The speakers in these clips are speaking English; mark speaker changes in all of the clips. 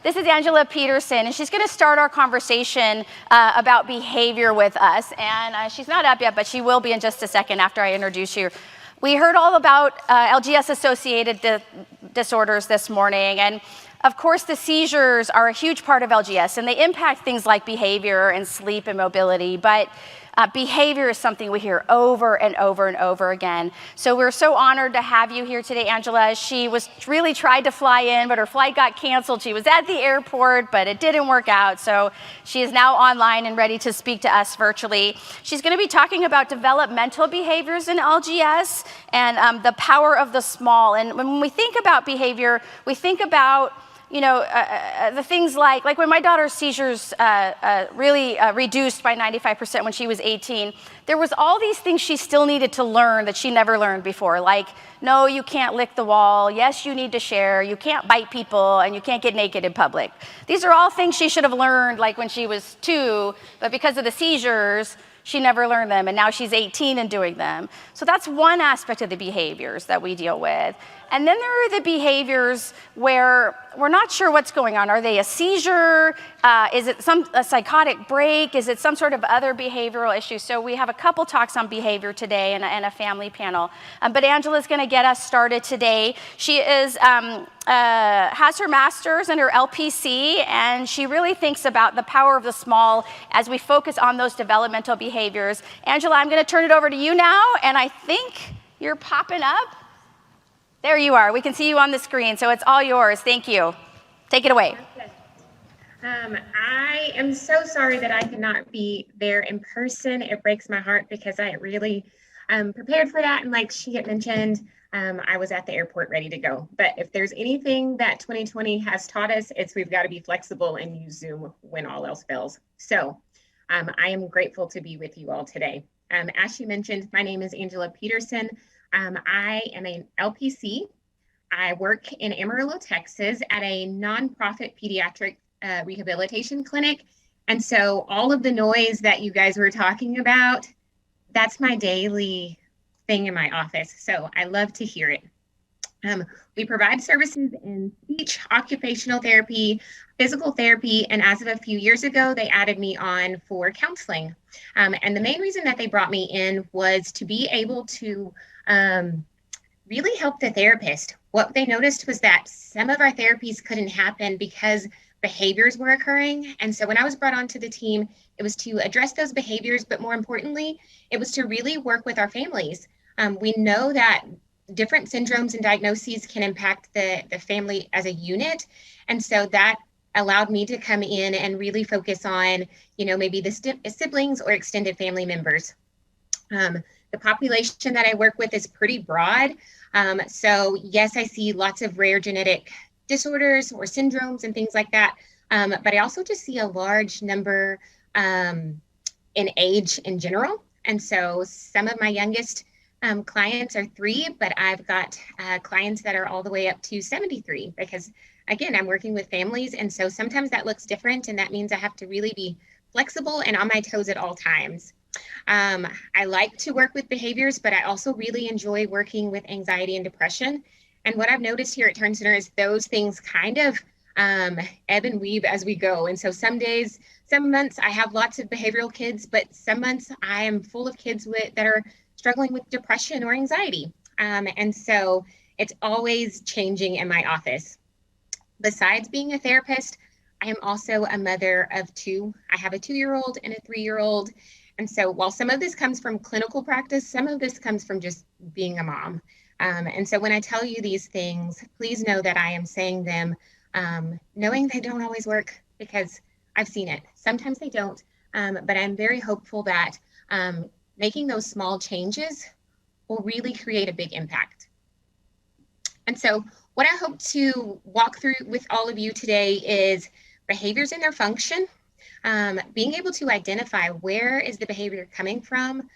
Speaker 1: This is Angela Peterson, and she's going to start our conversation about behavior with us. And she's not up yet, but she will be in just a second after I introduce you. We heard all about LGS-associated disorders this morning, and of course, the seizures are a huge part of LGS, and they impact things like behavior and sleep and mobility, but behavior is something we hear over and over and over again. So we're so honored to have you here today, Angela. She really tried to fly in, but her flight got canceled. She was at the airport, but it didn't work out. So she is now online and ready to speak to us virtually. She's going to be talking about developmental behaviors in LGS and the power of the small. And when we think about behavior, we think about the things like when my daughter's seizures really reduced by 95% when she was 18, there was all these things she still needed to learn that she never learned before, like, no, you can't lick the wall, yes, you need to share, you can't bite people, and you can't get naked in public. These are all things she should have learned like when she was 2, but because of the seizures, she never learned them, and now she's 18 and doing them. So that's one aspect of the behaviors that we deal with. And then there are the behaviors where we're not sure what's going on. Are they a seizure? Is it a psychotic break? Is it some sort of other behavioral issue? So we have a couple talks on behavior today and a family panel. But Angela's going to get us started today. She has her master's and her LPC, and she really thinks about the power of the small as we focus on those developmental behaviors. Angela, I'm going to turn it over to you now, and I think you're popping up. There you are. We can see you on the screen, so it's all yours. Thank you. Take it away.
Speaker 2: I am so sorry that I could not be there in person. It breaks my heart because I really prepared for that. And like she had mentioned, I was at the airport ready to go. But if there's anything that 2020 has taught us, it's we've got to be flexible and use Zoom when all else fails. So I am grateful to be with you all today. As she mentioned, my name is Angela Peterson. I am an LPC. I work in Amarillo, Texas at a nonprofit pediatric rehabilitation clinic. And so all of the noise that you guys were talking about, that's my daily thing in my office. So I love to hear it. We provide services in speech, occupational therapy, physical therapy, and as of a few years ago, they added me on for counseling. And the main reason that they brought me in was to be able to really help the therapist. What they noticed was that some of our therapies couldn't happen because behaviors were occurring. And so when I was brought onto the team, it was to address those behaviors, but more importantly, it was to really work with our families. We know that different syndromes and diagnoses can impact the family as a unit. And so that allowed me to come in and really focus on, maybe the siblings or extended family members. The population that I work with is pretty broad. So yes, I see lots of rare genetic disorders or syndromes and things like that. But I also just see a large number in age in general. And so some of my youngest clients are 3, but I've got clients that are all the way up to 73 because, again, I'm working with families. And so sometimes that looks different, and that means I have to really be flexible and on my toes at all times. I like to work with behaviors, but I also really enjoy working with anxiety and depression. And what I've noticed here at Turn Center is those things kind of ebb and weave as we go. And so some days, some months I have lots of behavioral kids, but some months I am full of kids that are struggling with depression or anxiety. And so it's always changing in my office. Besides being a therapist, I am also a mother of 2. I have a 2-year-old and a 3-year-old. And so while some of this comes from clinical practice, some of this comes from just being a mom. And so when I tell you these things, please know that I am saying them knowing they don't always work because I've seen it. Sometimes they don't, but I'm very hopeful that making those small changes will really create a big impact. And so what I hope to walk through with all of you today is behaviors and their function, being able to identify where is the behavior coming from,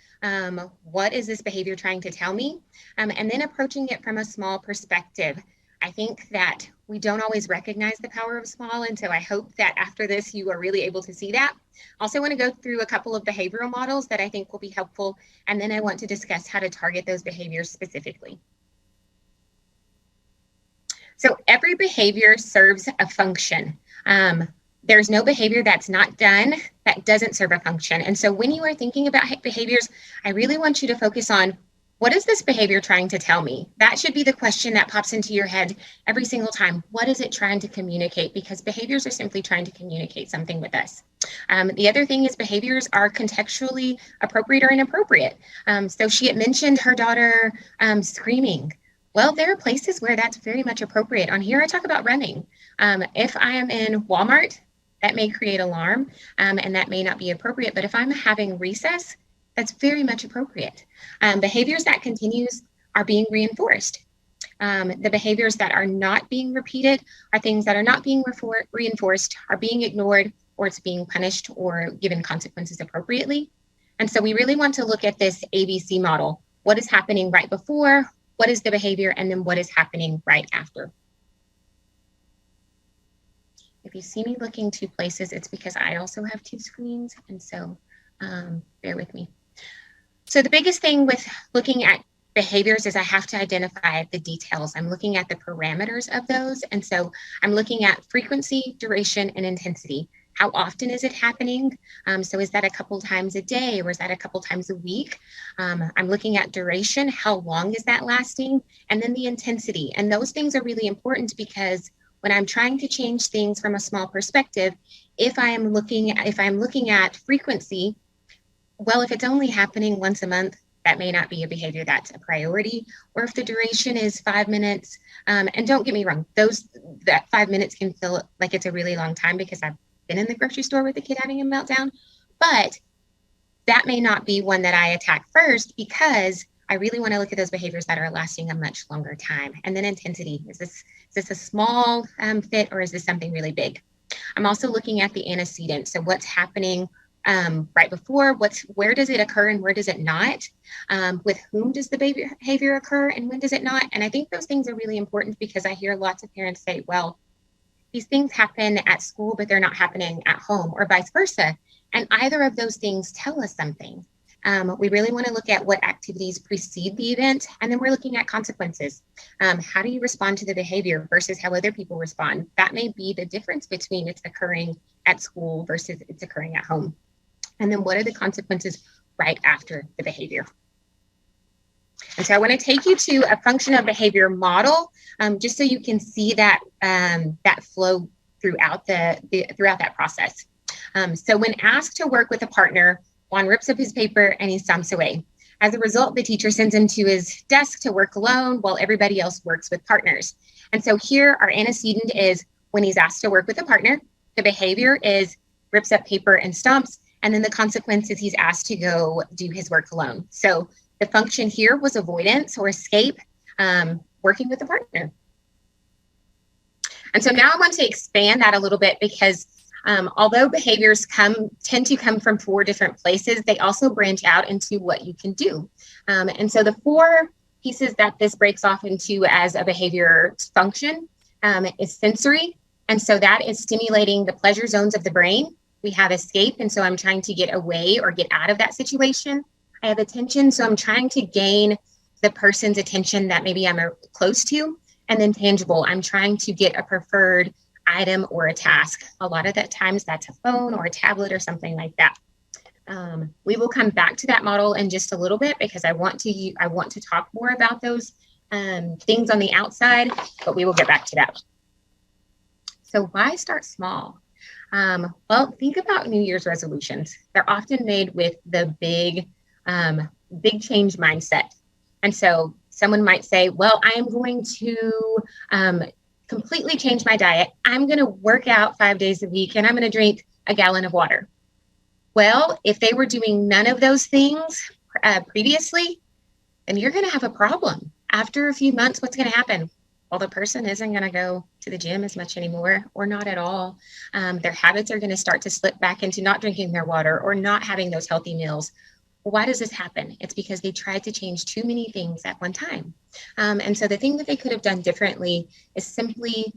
Speaker 2: what is this behavior trying to tell me, and then approaching it from a small perspective. I think that we don't always recognize the power of small, and so I hope that after this you are really able to see that. Also want to go through a couple of behavioral models that I think will be helpful, and then I want to discuss how to target those behaviors specifically. So every behavior serves a function. There's no behavior that's not done that doesn't serve a function. And so when you are thinking about behaviors, I really want you to focus on, what is this behavior trying to tell me? That should be the question that pops into your head every single time. What is it trying to communicate? Because behaviors are simply trying to communicate something with us. The other thing is behaviors are contextually appropriate or inappropriate. So she had mentioned her daughter screaming. Well, there are places where that's very much appropriate. On here, I talk about running. If I am in Walmart, that may create alarm, and that may not be appropriate. But if I'm having recess, that's very much appropriate. Behaviors that continues are being reinforced. The behaviors that are not being repeated are things that are not being reinforced, are being ignored, or it's being punished or given consequences appropriately. And so we really want to look at this ABC model. What is happening right before? What is the behavior? And then what is happening right after? If you see me looking two places, it's because I also have two screens. And so bear with me. So the biggest thing with looking at behaviors is I have to identify the details. I'm looking at the parameters of those. And so I'm looking at frequency, duration, and intensity. How often is it happening? So is that a couple times a day, or is that a couple times a week? I'm looking at duration. How long is that lasting? And then the intensity. And those things are really important, because when I'm trying to change things from a small perspective, if I'm looking at frequency, well, if it's only happening once a month, that may not be a behavior that's a priority. Or if the duration is 5 minutes, and don't get me wrong, that 5 minutes can feel like it's a really long time, because I've been in the grocery store with a kid having a meltdown, but that may not be one that I attack first, because I really want to look at those behaviors that are lasting a much longer time. And then intensity. Is this a small fit, or is this something really big? I'm also looking at the antecedent. So what's happening right before, where does it occur and where does it not? With whom does the behavior occur and when does it not? And I think those things are really important, because I hear lots of parents say, well, these things happen at school, but they're not happening at home, or vice versa. And either of those things tell us something. We really want to look at what activities precede the event, and then we're looking at consequences. How do you respond to the behavior versus how other people respond? That may be the difference between it's occurring at school versus it's occurring at home. And then what are the consequences right after the behavior? And so I want to take you to a function of behavior model, just so you can see that that flow throughout that process. So when asked to work with a partner, Juan rips up his paper and he stomps away. As a result, the teacher sends him to his desk to work alone while everybody else works with partners. And so here our antecedent is when he's asked to work with a partner. The behavior is rips up paper and stomps. And then the consequence is he's asked to go do his work alone. So the function here was avoidance or escape, working with a partner. And so now I want to expand that a little bit, because although behaviors tend to come from 4 different places, they also branch out into what you can do. And so the 4 pieces that this breaks off into as a behavior function is sensory. And so that is stimulating the pleasure zones of the brain. We have escape, and so I'm trying to get away or get out of that situation. I have attention, so I'm trying to gain the person's attention that maybe I'm close to. And then tangible, I'm trying to get a preferred item or a task. A lot of the times that's a phone or a tablet or something like that. We will come back to that model in just a little bit, because I want to talk more about those things on the outside, but we will get back to that. So why start small? Well, think about New Year's resolutions. They're often made with the big change mindset. And so someone might say, well, I am going to completely change my diet. I'm going to work out 5 days a week, and I'm going to drink a gallon of water. Well, if they were doing none of those things previously, then you're going to have a problem. After a few months, what's going to happen? Well, the person isn't going to go to the gym as much anymore, or not at all. Their habits are going to start to slip back into not drinking their water or not having those healthy meals. Well, why does this happen? It's because they tried to change too many things at one time. And so the thing that they could have done differently is simply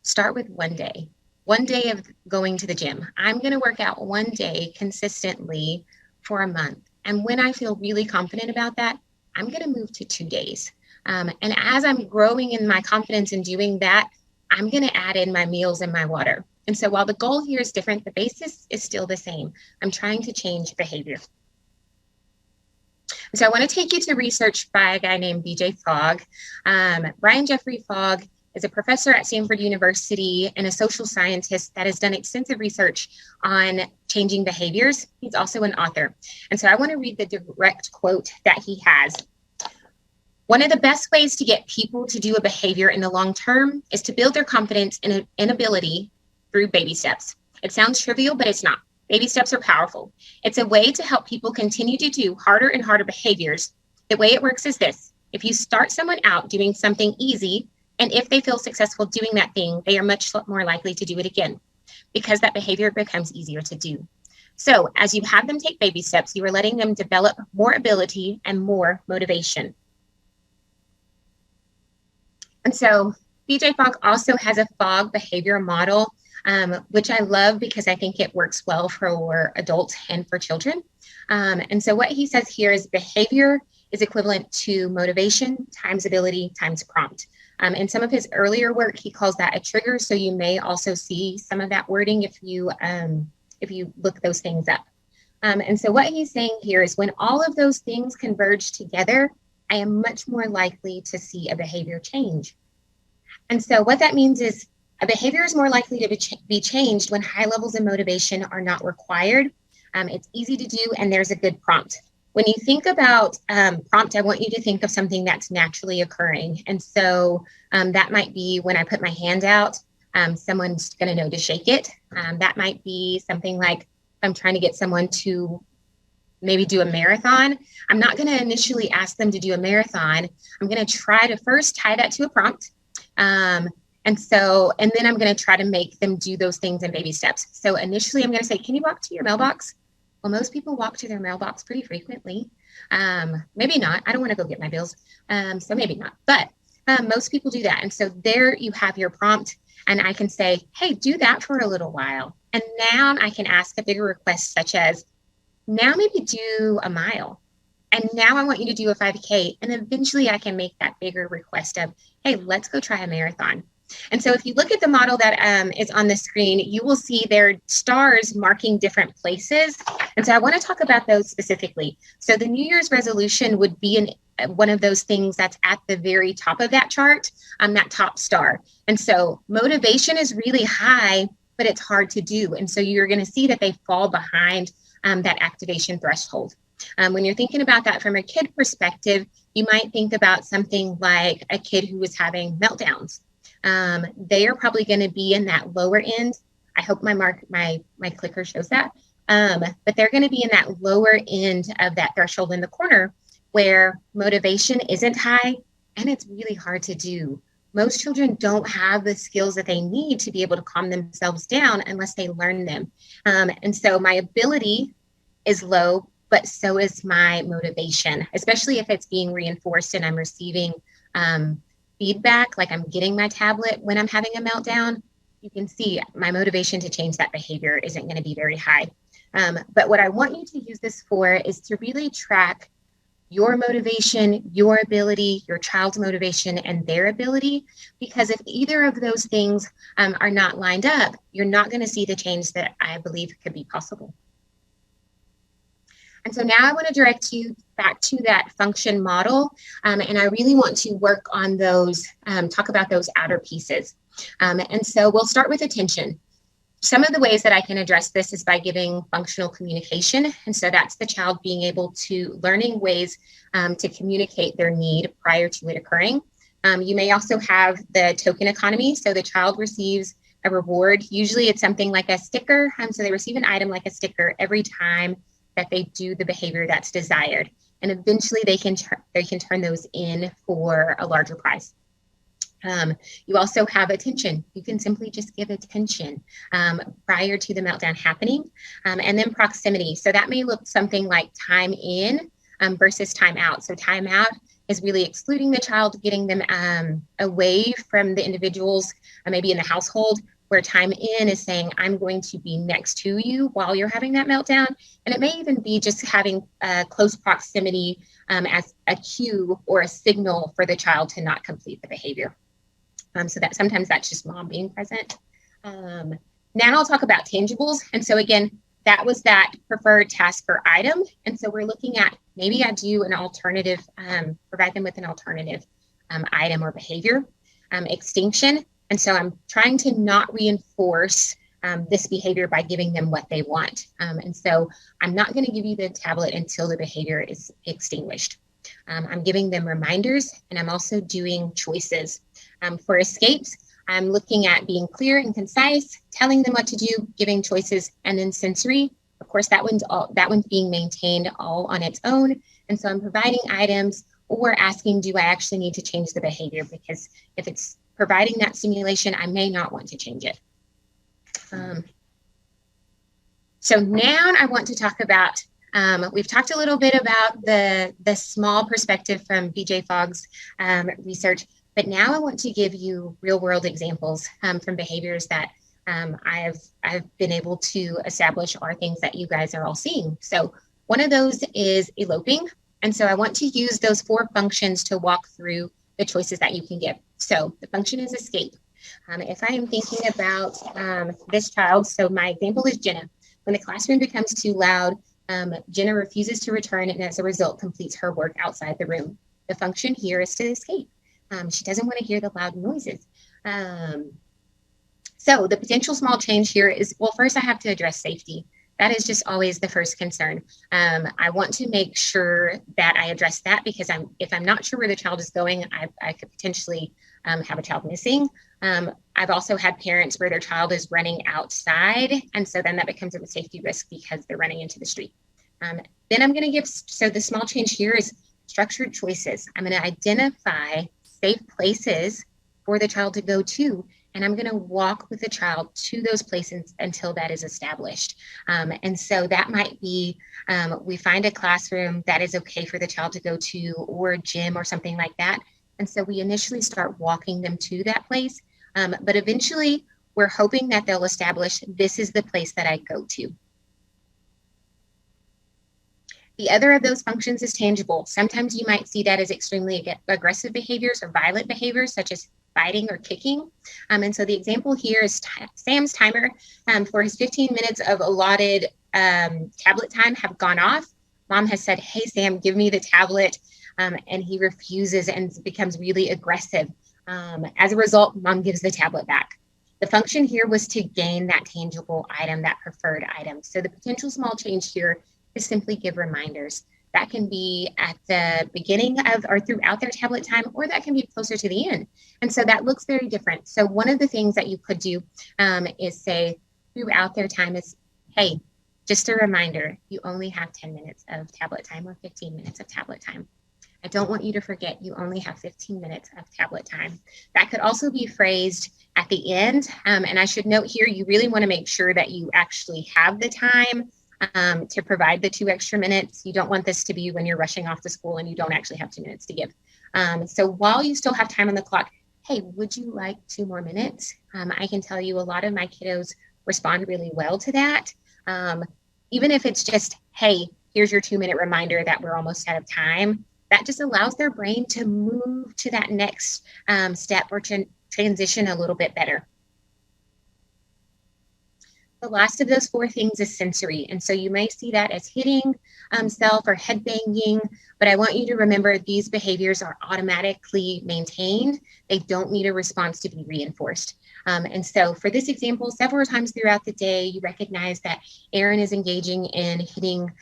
Speaker 2: start with 1 day. 1 day of going to the gym. I'm going to work out 1 day consistently for a month. And when I feel really confident about that, I'm going to move to 2 days. And as I'm growing in my confidence in doing that, I'm going to add in my meals and my water. And so while the goal here is different, the basis is still the same. I'm trying to change behavior. So I want to take you to research by a guy named BJ Fogg. Brian Jeffrey Fogg is a professor at Stanford University and a social scientist that has done extensive research on changing behaviors. He's also an author. And so I want to read the direct quote that he has. One of the best ways to get people to do a behavior in the long term is to build their confidence in ability through baby steps. It sounds trivial, but it's not. Baby steps are powerful. It's a way to help people continue to do harder and harder behaviors. The way it works is this. If you start someone out doing something easy, and if they feel successful doing that thing, they are much more likely to do it again because that behavior becomes easier to do. So as you have them take baby steps, you are letting them develop more ability and more motivation. And so BJ Fogg also has a Fogg behavior model, which I love because I think it works well for adults and for children. And so what he says here is behavior is equivalent to motivation times ability times prompt. In some of his earlier work, he calls that a trigger. So you may also see some of that wording if you look those things up. And so what he's saying here is when all of those things converge together, I am much more likely to see a behavior change. And so what that means is a behavior is more likely to be changed when high levels of motivation are not required. It's easy to do, and there's a good prompt. When you think about prompt, I want you to think of something that's naturally occurring. And so that might be when I put my hand out, someone's going to know to shake it. That might be something like I'm trying to get someone to maybe do a marathon. I'm not going to initially ask them to do a marathon. I'm going to try to first tie that to a prompt. And then I'm going to try to make them do those things in baby steps. So initially I'm going to say, can you walk to your mailbox? Well, most people walk to their mailbox pretty frequently. Maybe not. I don't want to go get my bills. So maybe not, but most people do that. And so there you have your prompt, and I can say, hey, do that for a little while. And now I can ask a bigger request, such as now maybe do a mile. And now I want you to do a 5K. And eventually I can make that bigger request of, hey, let's go try a marathon. And so if you look at the model that is on the screen, you will see there are stars marking different places. And so I want to talk about those specifically. So the New Year's resolution would be one of those things that's at the very top of that chart, that top star. And so motivation is really high, but it's hard to do. And so you're going to see that they fall behind that activation threshold. When you're thinking about that from a kid perspective, you might think about something like a kid who is having meltdowns. They are probably going to be in that lower end. I hope my clicker shows that. But they're going to be in that lower end of that threshold in the corner where motivation isn't high and it's really hard to do. Most children don't have the skills that they need to be able to calm themselves down unless they learn them. And so my ability is low, but so is my motivation, especially if it's being reinforced and I'm receiving feedback, like I'm getting my tablet when I'm having a meltdown. You can see my motivation to change that behavior isn't going to be very high. But what I want you to use this for is to really track your motivation, your ability, your child's motivation, and their ability. Because if either of those things are not lined up, you're not going to see the change that I believe could be possible. And so now I want to direct you back to that function model. And I really want to work on those, talk about those outer pieces. And so we'll start with attention. Some of the ways that I can address this is by giving functional communication. And so that's the child being able to learning ways to communicate their need prior to it occurring. You may also have the token economy. So the child receives a reward. Usually it's something like a sticker. So they receive an item like a sticker every time that they do the behavior that's desired. And eventually they can turn those in for a larger prize. You also have attention. You can simply just give attention prior to the meltdown happening. And then proximity. So that may look something like time in versus time out. So time out is really excluding the child, getting them away from the individuals, maybe in the household, where time in is saying, I'm going to be next to you while you're having that meltdown. And it may even be just having close proximity as a cue or a signal for the child to not complete the behavior. So that sometimes that's just mom being present. Now I'll talk about tangibles. And so again, that was that preferred task per item. And so we're looking at maybe I do an alternative, provide them with an alternative item or behavior, extinction. And so I'm trying to not reinforce this behavior by giving them what they want. And so I'm not going to give you the tablet until the behavior is extinguished. I'm giving them reminders, and I'm also doing choices. For escapes, I'm looking at being clear and concise, telling them what to do, giving choices, and then sensory. Of course, that one's being maintained all on its own. And so I'm providing items or asking, do I actually need to change the behavior? Because if it's providing that stimulation, I may not want to change it. So now I want to talk about, we've talked a little bit about the small perspective from BJ Fogg's research, but now I want to give you real world examples from behaviors that I've been able to establish are things that you guys are all seeing. So one of those is eloping. And so I want to use those 4 functions to walk through the choices that you can give. So the function is escape. If I am thinking about this child, so my example is Jenna. When the classroom becomes too loud, Jenna refuses to return and as a result completes her work outside the room. The function here is to escape. She doesn't want to hear the loud noises. So the potential small change here is, well, first I have to address safety. That is just always the first concern. I want to make sure that I address that because if I'm not sure where the child is going, I could potentially have a child missing. I've also had parents where their child is running outside. And so then that becomes a safety risk because they're running into the street. Then I'm going to give, so the small change here is structured choices. I'm going to identify safe places for the child to go to. And I'm going to walk with the child to those places until that is established. And so that might be, we find a classroom that is okay for the child to go to or a gym or something like that. And so we initially start walking them to that place. But eventually we're hoping that they'll establish this is the place that I go to. The other of those functions is tangible. Sometimes you might see that as extremely aggressive behaviors or violent behaviors, such as biting or kicking. And so the example here is Sam's timer for his 15 minutes of allotted tablet time have gone off. Mom has said, hey, Sam, give me the tablet. And he refuses and becomes really aggressive. As a result, Mom gives the tablet back. The function here was to gain that tangible item, that preferred item. So the potential small change here is simply give reminders. That can be at the beginning of or throughout their tablet time, or that can be closer to the end. And so that looks very different. So one of the things that you could do is say throughout their time is, hey, just a reminder, you only have 10 minutes of tablet time or 15 minutes of tablet time. I don't want you to forget you only have 15 minutes of tablet time. That could also be phrased at the end. And I should note here, you really want to make sure that you actually have the time to provide the 2 extra minutes. You don't want this to be when you're rushing off to school and you don't actually have 2 minutes to give. So while you still have time on the clock, hey, would you like 2 more minutes? I can tell you a lot of my kiddos respond really well to that. Even if it's just, hey, here's your 2-minute reminder that we're almost out of time. That just allows their brain to move to that next step or transition a little bit better. The last of those 4 things is sensory. And so you may see that as hitting self or head banging, but I want you to remember these behaviors are automatically maintained. They don't need a response to be reinforced. And so for this example, several times throughout the day, you recognize that Aaron is engaging in hitting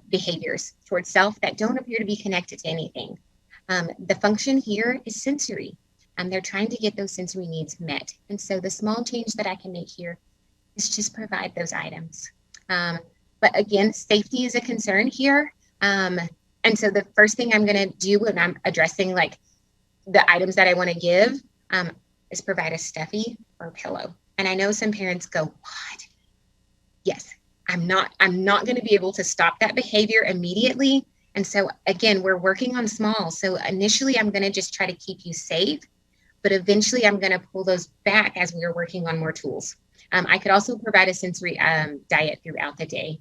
Speaker 2: behaviors towards self that don't appear to be connected to anything. The function here is sensory. They're trying to get those sensory needs met. And so the small change that I can make here is just provide those items. But again, safety is a concern here. And so the first thing I'm going to do when I'm addressing like the items that I want to give is provide a stuffy or a pillow. And I know some parents go, what? Yes, I'm not going to be able to stop that behavior immediately. And so again, we're working on small. So initially I'm going to just try to keep you safe, but eventually I'm going to pull those back as we are working on more tools. I could also provide a sensory diet throughout the day.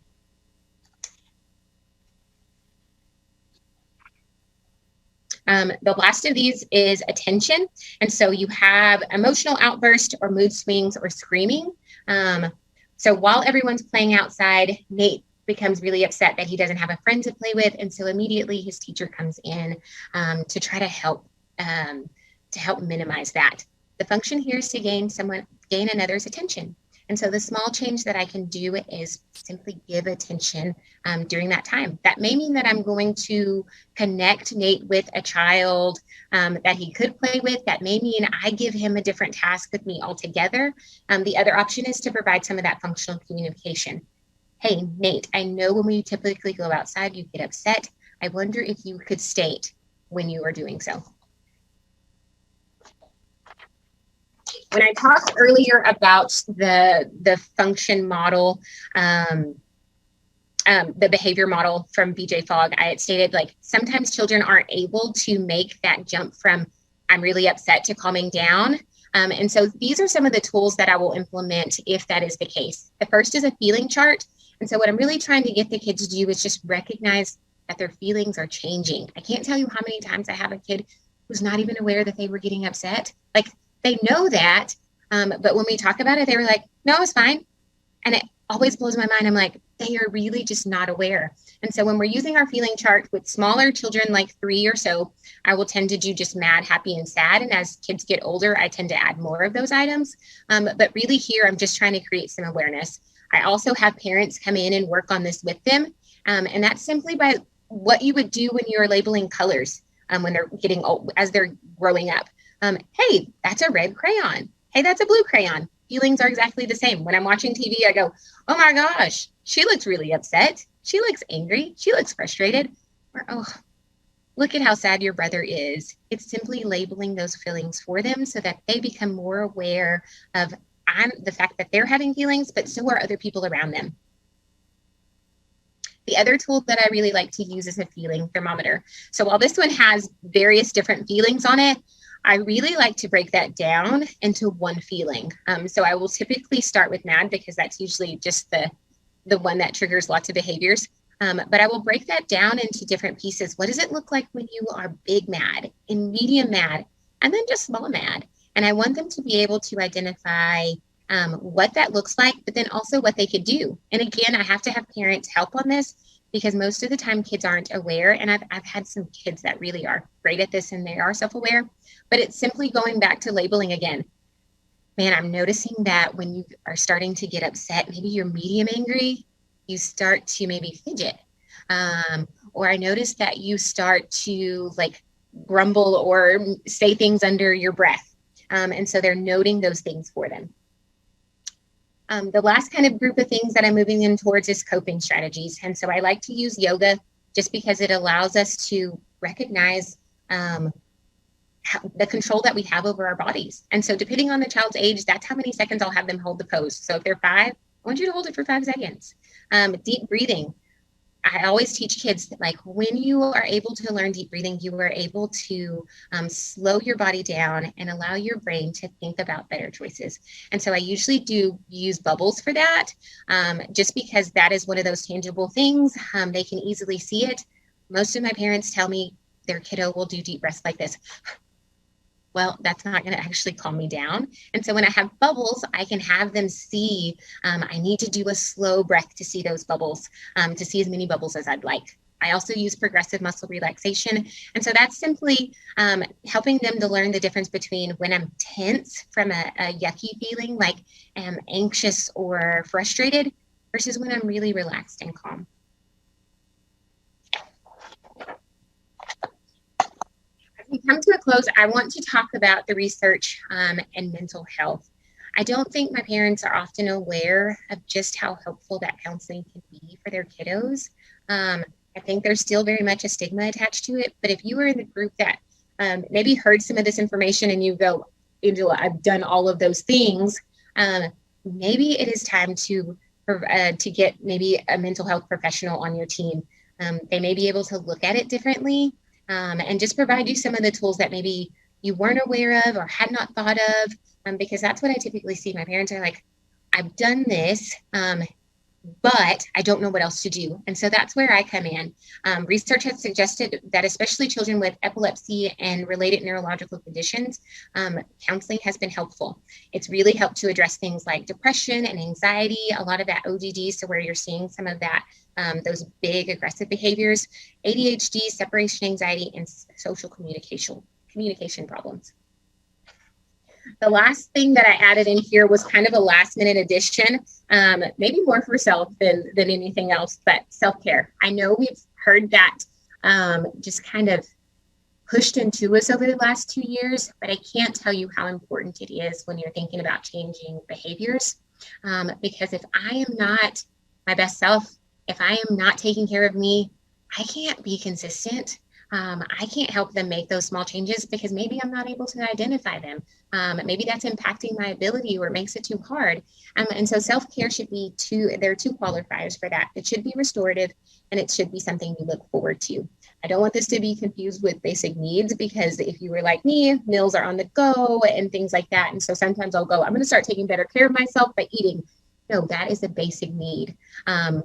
Speaker 2: The last of these is attention. And so you have emotional outburst or mood swings or screaming. So while everyone's playing outside, Nate becomes really upset that he doesn't have a friend to play with. And so immediately his teacher comes in to try to help minimize that. The function here is to gain another's attention. And so the small change that I can do is simply give attention during that time. That may mean that I'm going to connect Nate with a child that he could play with. That may mean I give him a different task with me altogether. The other option is to provide some of that functional communication. Hey, Nate, I know when we typically go outside, you get upset. I wonder if you could state when you are doing so. When I talked earlier about the function model, the behavior model from BJ Fogg, I had stated like sometimes children aren't able to make that jump from I'm really upset to calming down. And so these are some of the tools that I will implement if that is the case. The first is a feeling chart. And so what I'm really trying to get the kids to do is just recognize that their feelings are changing. I can't tell you how many times I have a kid who's not even aware that they were getting upset. Like they know that, but when we talk about it, they were like, no, it's fine. And it always blows my mind. I'm like, they are really just not aware. And so when we're using our feeling chart with smaller children, like 3 or so, I will tend to do just mad, happy, and sad. And as kids get older, I tend to add more of those items. But really here, I'm just trying to create some awareness. I also have parents come in and work on this with them. And that's simply by what you would do when you're labeling colors when they're getting old, as they're growing up. Hey, that's a red crayon. Hey, that's a blue crayon. Feelings are exactly the same. When I'm watching TV, I go, oh my gosh, she looks really upset. She looks angry. She looks frustrated. Or, oh, look at how sad your brother is. It's simply labeling those feelings for them so that they become more aware of the fact that they're having feelings, but so are other people around them. The other tool that I really like to use is a feeling thermometer. So while this one has various different feelings on it, I really like to break that down into one feeling. So I will typically start with mad because that's usually just the one that triggers lots of behaviors. But I will break that down into different pieces. What does it look like when you are big mad, in medium mad, and then just small mad? And I want them to be able to identify what that looks like, but then also what they could do. And again, I have to have parents help on this because most of the time kids aren't aware. And I've had some kids that really are great at this and they are self-aware, but it's simply going back to labeling again. Man, I'm noticing that when you are starting to get upset, maybe you're medium angry, you start to maybe fidget. Or I noticed that you start to like grumble or say things under your breath. And so they're noting those things for them. The last kind of group of things that I'm moving in towards is coping strategies. And so I like to use yoga just because it allows us to recognize the control that we have over our bodies. And so depending on the child's age, that's how many seconds I'll have them hold the pose. So if they're 5, I want you to hold it for 5 seconds. Deep breathing. I always teach kids that like when you are able to learn deep breathing, you are able to slow your body down and allow your brain to think about better choices. And so I usually do use bubbles for that, just because that is one of those tangible things. They can easily see it. Most of my parents tell me their kiddo will do deep breaths like this. Well, that's not going to actually calm me down. And so when I have bubbles, I can have them see, I need to do a slow breath to see those bubbles, to see as many bubbles as I'd like. I also use progressive muscle relaxation. And so that's simply helping them to learn the difference between when I'm tense from a yucky feeling, like I'm anxious or frustrated, versus when I'm really relaxed and calm. We come to a close, I want to talk about the research and mental health. I don't think my parents are often aware of just how helpful that counseling can be for their kiddos. I think there's still very much a stigma attached to it, but if you were in the group that maybe heard some of this information and you go, Angela, I've done all of those things, maybe it is time to get maybe a mental health professional on your team. They may be able to look at it differently. And just provide you some of the tools that maybe you weren't aware of or had not thought of, because that's what I typically see. My parents are like, I've done this. but I don't know what else to do. And so that's where I come in. Research has suggested that especially children with epilepsy and related neurological conditions, counseling has been helpful. It's really helped to address things like depression and anxiety, a lot of that ODD, so where you're seeing some of that, those big aggressive behaviors, ADHD, separation anxiety, and social communication problems. The last thing that I added in here was kind of a last minute addition, maybe more for self than anything else, but self-care. I know we've heard that just kind of pushed into us over the last 2 years, but I can't tell you how important it is when you're thinking about changing behaviors. Because if I am not my best self, if I am not taking care of me, I can't be consistent. I can't help them make those small changes because maybe I'm not able to identify them. Maybe that's impacting my ability or it makes it too hard. And so self-care should be there are 2 qualifiers for that. It should be restorative and it should be something you look forward to. I don't want this to be confused with basic needs because if you were like me, meals are on the go and things like that. And so sometimes I'll go, I'm going to start taking better care of myself by eating. No, that is a basic need.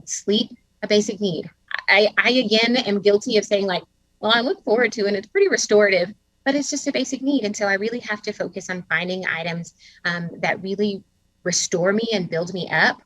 Speaker 2: Sleep, a basic need. I again am guilty of saying like, well, I look forward to, and it's pretty restorative, but it's just a basic need. And so I really have to focus on finding items that really restore me and build me up.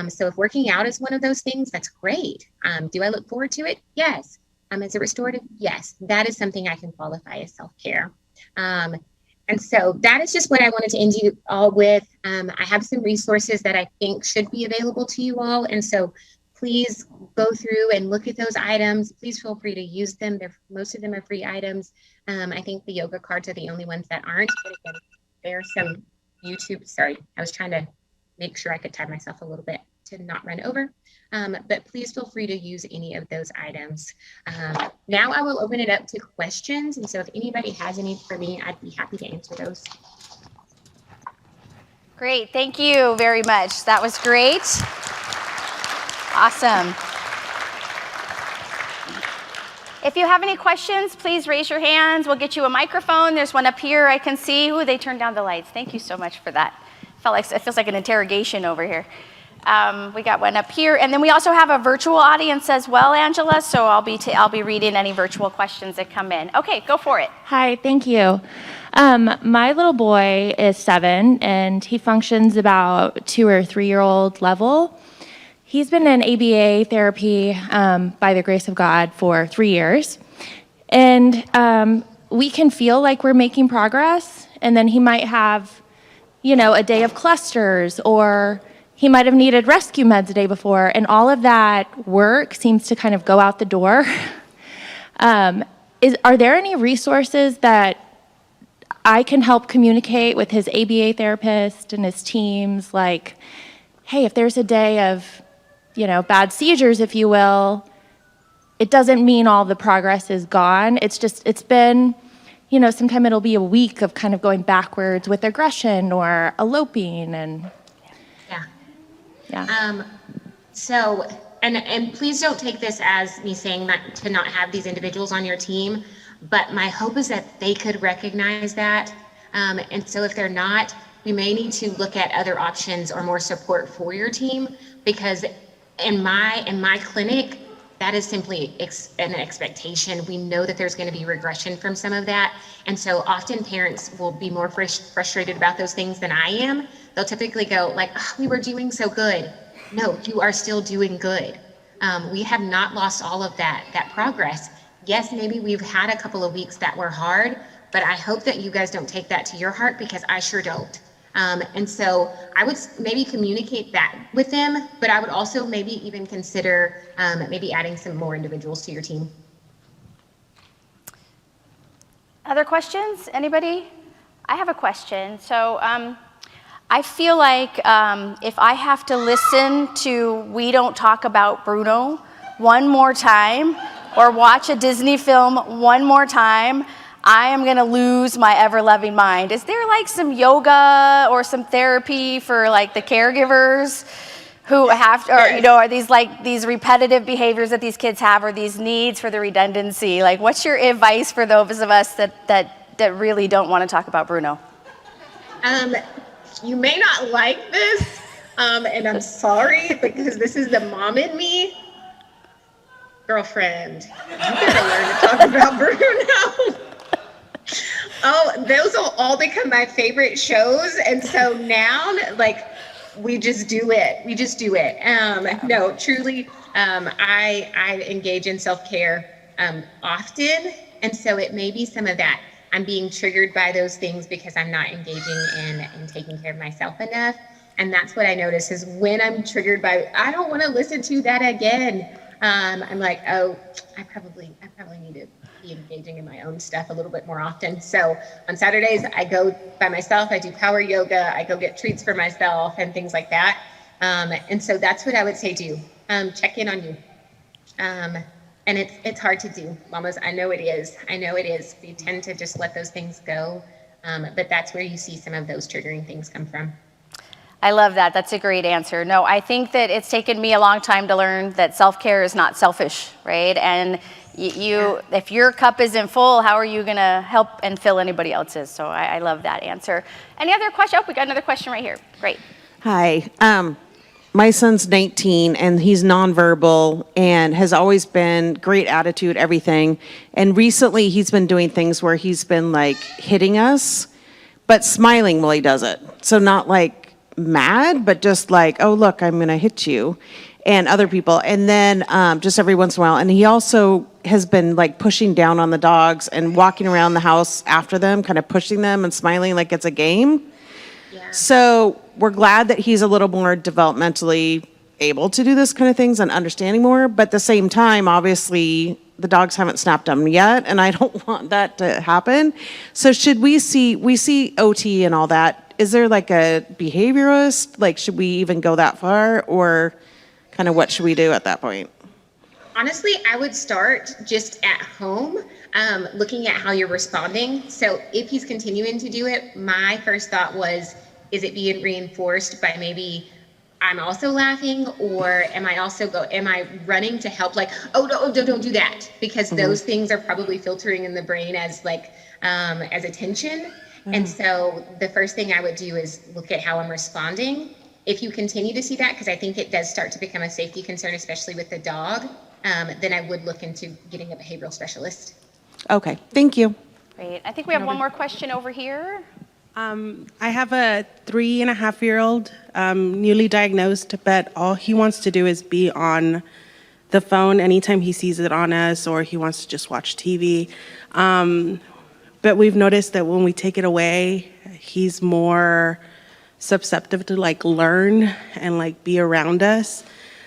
Speaker 2: So if working out is one of those things, that's great. Do I look forward to it? Yes. Is it restorative? Yes. That is something I can qualify as self-care. And so that is just what I wanted to end you all with. I have some resources that I think should be available to you all. And so please go through and look at those items. Please feel free to use them. Most of them are free items. I think the yoga cards are the only ones that aren't. But again, there are some YouTube. Sorry, I was trying to make sure I could time myself a little bit to not run over. But please feel free to use any of those items. Now I will open it up to questions. And so if anybody has any for me, I'd be happy to answer those.
Speaker 1: Great, thank you very much. That was great. Awesome. If you have any questions, please raise your hands. We'll get you a microphone. There's one up here I can see. Ooh, they turned down the lights. Thank you so much for that. It feels like an interrogation over here. We got one up here. And then we also have a virtual audience as well, Angela, so I'll be reading any virtual questions that come in. Okay, go for it.
Speaker 3: Hi, thank you. My little boy is 7, and he functions about 2 or 3-year-old level. He's been in ABA therapy by the grace of God for 3 years. And we can feel like we're making progress, and then he might have, a day of clusters, or he might have needed rescue meds the day before, and all of that work seems to kind of go out the door. Are there any resources that I can help communicate with his ABA therapist and his teams, like, hey, if there's a day of bad seizures, if you will, it doesn't mean all the progress is gone. It's been, sometime it'll be a week of kind of going backwards with aggression or eloping and. Yeah.
Speaker 2: So, and please don't take this as me saying to not have these individuals on your team, but my hope is that they could recognize that. And so if they're not, we may need to look at other options or more support for your team, because in my clinic, that is simply an expectation. We know that there's going to be regression from some of that. And so often parents will be more frustrated about those things than I am. They'll typically go like, oh, we were doing so good. No, you are still doing good. We have not lost all of that progress. Yes, maybe we've had a couple of weeks that were hard, but I hope that you guys don't take that to your heart, because I sure don't. And so I would maybe communicate that with them, but I would also maybe even consider maybe adding some more individuals to your team.
Speaker 1: Other questions? Anybody? I have a question. So I feel like if I have to listen to We Don't Talk About Bruno one more time, or watch a Disney film one more time, I am gonna lose my ever-loving mind. Is there like some yoga or some therapy for like the caregivers who have to, or are these like these repetitive behaviors that these kids have, or these needs for the redundancy? Like, what's your advice for those of us that really don't want to talk about Bruno?
Speaker 2: You may not like this, And I'm sorry because this is the mom in me. Girlfriend, you better learn to talk about Bruno. Oh, those will all become my favorite shows. And so now, like, we just do it. We just do it. No, truly, I engage in self-care often. And so it may be some of that. I'm being triggered by those things because I'm not engaging in taking care of myself enough. And that's what I notice is when I'm triggered by, I don't want to listen to that again. I'm like, oh, I probably need to be engaging in my own stuff a little bit more often. So on Saturdays, I go by myself. I do power yoga. I go get treats for myself and things like that. And so that's what I would say do. Check in on you. And it's hard to do, mamas. I know it is. I know it is. We tend to just let those things go. But that's where you see some of those triggering things come from.
Speaker 1: I love that. That's a great answer. No, I think that it's taken me a long time to learn that self-care is not selfish, right? And if your cup isn't full, how are you going to help and fill anybody else's? So I love that answer. Any other question? Oh, we got another question right here. Great.
Speaker 4: Hi. My son's 19 and he's nonverbal and has always been great attitude, everything. And recently he's been doing things where he's been like hitting us, but smiling while he does it. So not like mad, but just like, oh, look, I'm going to hit you and other people. And then just every once in a while. And he also has been like pushing down on the dogs and walking around the house after them, kind of pushing them and smiling like it's a game. Yeah. So we're glad that he's a little more developmentally able to do this kind of things and understanding more. But at the same time, obviously, the dogs haven't snapped him yet, and I don't want that to happen. So should we see OT and all that? Is there like a behaviorist? Like, should we even go that far, or kind of what should we do at that point?
Speaker 2: Honestly, I would start just at home, looking at how you're responding. So if he's continuing to do it, my first thought was, is it being reinforced by maybe I'm also laughing, or am I running to help? Like, oh, no, don't do that, because those things are probably filtering in the brain as like, as attention. And so the first thing I would do is look at how I'm responding. If you continue to see that, because I think it does start to become a safety concern, especially with the dog, then I would look into getting a behavioral specialist.
Speaker 4: Okay, thank you.
Speaker 1: Great. I think we have one more question over here.
Speaker 5: I have a 3.5-year-old, newly diagnosed, but all he wants to do is be on the phone anytime he sees it on us, or he wants to just watch TV. But we've noticed that when we take it away, he's more susceptible to like learn and like be around us.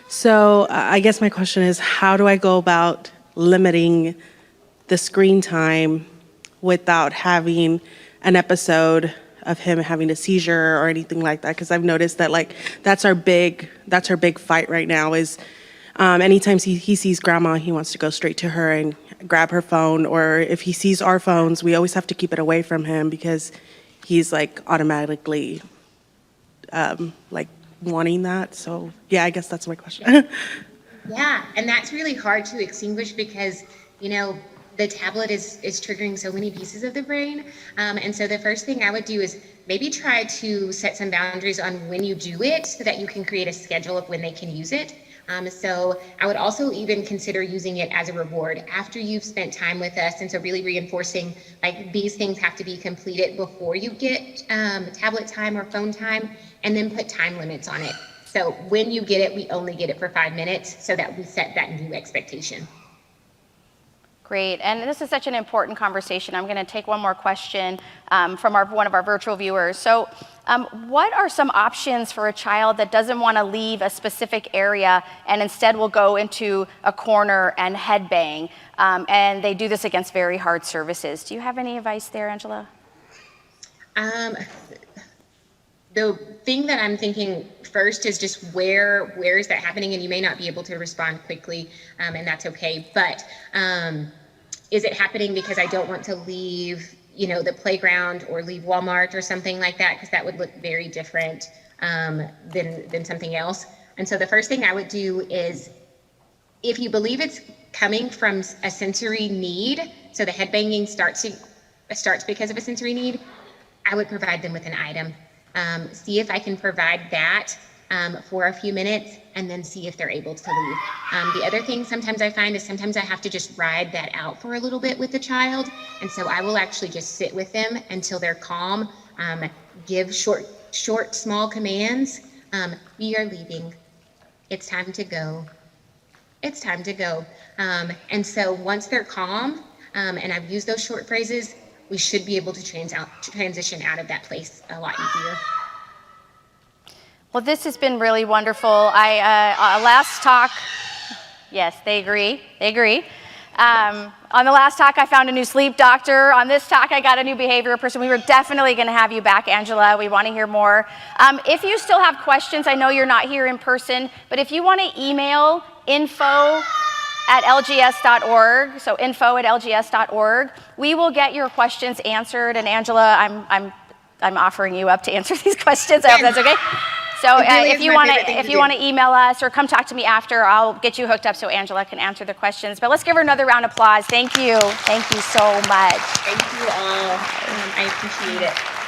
Speaker 5: So I guess my question is, how do I go about limiting the screen time without having an episode of him having a seizure or anything like that? Because I've noticed that like that's our big fight right now is anytime he sees grandma, he wants to go straight to her and grab her phone, or if he sees our phones, we always have to keep it away from him because he's like automatically like wanting that. So yeah, I guess that's my question.
Speaker 2: Yeah, and that's really hard to extinguish because, you know, the tablet is triggering so many pieces of the brain. And so the first thing I would do is maybe try to set some boundaries on when you do it so that you can create a schedule of when they can use it. So I would also even consider using it as a reward after you've spent time with us. And so really reinforcing like these things have to be completed before you get tablet time or phone time, and then put time limits on it. So when you get it, we only get it for 5 minutes so that we set that new expectation.
Speaker 1: Great, and this is such an important conversation. I'm going to take one more question from one of our virtual viewers. So what are some options for a child that doesn't want to leave a specific area and instead will go into a corner and headbang, and they do this against very hard surfaces? Do you have any advice there, Angela?
Speaker 2: The thing that I'm thinking first is just where is that happening? And you may not be able to respond quickly, and that's okay. But is it happening because I don't want to leave, you know, the playground or leave Walmart or something like that? Because that would look very different than something else. And so the first thing I would do is, if you believe it's coming from a sensory need, so the headbanging starts because of a sensory need, I would provide them with an item. See if I can provide that for a few minutes and then see if they're able to leave. The other thing sometimes I find is sometimes I have to just ride that out for a little bit with the child. And so I will actually just sit with them until they're calm, give short, small commands. We are leaving. It's time to go. It's time to go. And so once they're calm, and I've used those short phrases, we should be able to transition out of that place a lot easier.
Speaker 1: Well, this has been really wonderful. Last talk, yes, they agree. On the last talk, I found a new sleep doctor. On this talk, I got a new behavioral person. We were definitely going to have you back, Angela. We want to hear more. If you still have questions, I know you're not here in person, but if you want to email info@lgs.org, so info@lgs.org, we will get your questions answered. And Angela, I'm offering you up to answer these questions. I hope that's okay. So if you want to email us or come talk to me after, I'll get you hooked up so Angela can answer the questions. But let's give her another round of applause. Thank you. Thank you so much.
Speaker 2: Thank you all. I appreciate it.